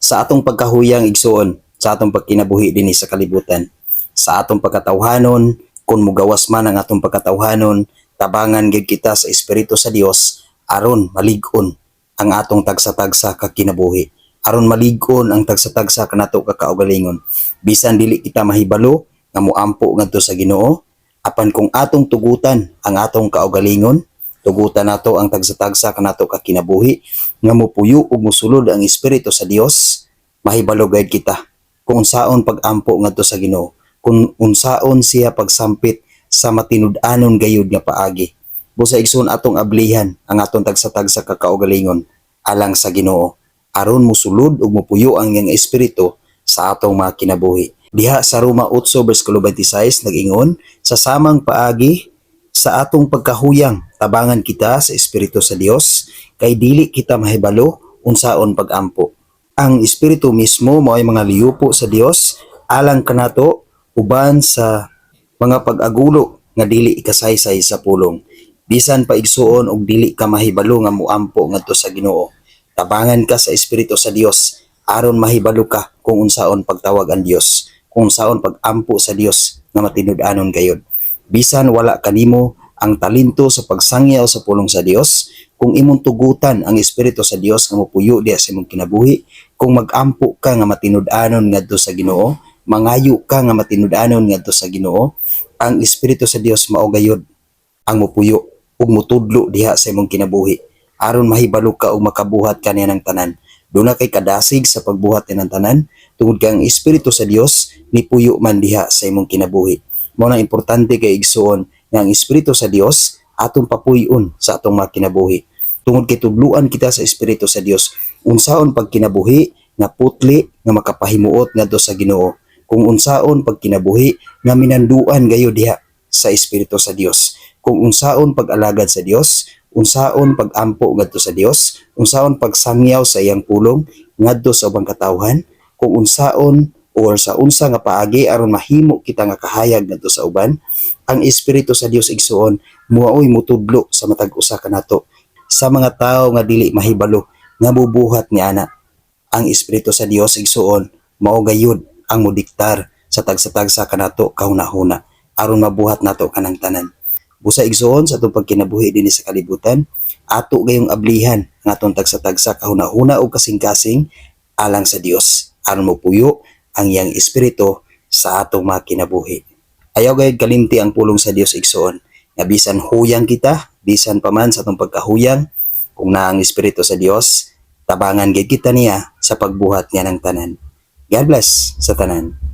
sa atong pagkahuyang igsuon, sa atong pagkinabuhi dinhi sa kalibutan, sa atong pagkatawhanon, kung mugawas man ang atong pagkatawhanon, tabangan gid kita sa Espiritu sa Dios aron malig-on ang atong tagsa-tagsa ka kinabuhi. Aron malig-on ang tagsa-tagsa kanato ka kaugalingon. Bisan dili kita mahibalo nga moampo ngadto sa Ginoo, apan kung atong tugutan ang atong kaugalingon, tugutan nato ang tagsa-tagsa kanato ka kinabuhi nga mopuyo ug mosulod ang Espiritu sa Dios, mahibalo gayud kita kung unsaon pag-ampo ngadto sa Ginoo, kung unsaon siya pagsampit sa matinud-anon gayud nga paagi. Busa igsoon atong ablihan ang atong tagsa-tagsa ka kaugalingon alang sa Ginoo aron mosulod ug mopuyo ang iyang espiritu sa atong mga kinabuhi. Diha sa Roma 8 bersikulo 26 nag-ingon, sa samang paagi sa atong pagkahuyang tabangan kita sa Espiritu sa Dios kay dili kita mahibalo unsaon pag-ampo. Ang Espiritu mismo mao ay mga liyupo sa Dios alang kanato uban sa mga pag-agulo nga dili ikasaysay sa pulong. Bisan pa igsuon og dili ka mahibalo nga moampo ngadto sa Ginoo, tabangan ka sa Espiritu sa Dios aron mahibalo ka kung unsaon pagtawag ang Dios, kung unsaon pag-ampo sa Dios nga matinud-anon gayud. Bisan wala kanimo ang talento sa pagsangyaw sa pulong sa Dios, kung imong tugutan ang Espiritu sa Dios nga mopuyo diha sa imong kinabuhi, kung mag-ampo ka nga matinud-anon ngadto sa Ginoo, mangayo ka nga matinud-anon ngadto sa Ginoo, ang Espiritu sa Dios mao gayud ang mopuyo ug mutudlo diha sa imong kinabuhi aron mahibalo ka ug makabuhat ka niya ng tanan. Doon na kay kadasig sa pagbuhat niya ng tanan tungod kay ang Espiritu sa Dios nipuyo man diha sa imong kinabuhi. Mao na importante kay igsuon nga ang Espiritu sa Dios atong papuy-on sa atong mga kinabuhi. Tungod kay tudluan kita sa Espiritu sa Dios unsaon pagkinabuhi nga putli nga makapahimuot ngadto sa Ginoo, kung unsaon pagkinabuhi nga minanduan gayo diha sa Espiritu sa Dios, kung unsaon pag-alagad sa Dios, unsaon pag-ampo ngadto sa Dios, unsaon pagsangyaw sa iyang pulong ngadto sa ubang katawhan, kung unsaon o sa unsa nga paagi aron mahimo kita nga kahayag ngadto sa uban. Ang Espiritu sa Dios igsuon muaoy mutudlo sa matag usa kanato sa mga tawo nga dili mahibalo nga mubuhat ni ana. Ang Espiritu sa Dios igsuon mao gayud ang modiktar sa tagsa-tagsa kanato kahuna-huna aron mabuhat nato kanang tanan. Busa igsuon sa atong pagkinabuhi dinhi sa kalibutan, ato gayong ablihan ang atong tagsa-tagsa kahuna-huna o kasing-kasing alang sa Dios aron mopuyo ang iyang espiritu sa atong mga kinabuhi. Ayaw gayud kalimti ang pulong sa Dios igsuon nga bisan huyang kita, bisan pa man sa atong pagkahuyang, kung naa ang espiritu sa Dios, tabangan gid kita niya sa pagbuhat niya ng tanan. God bless sa tanan.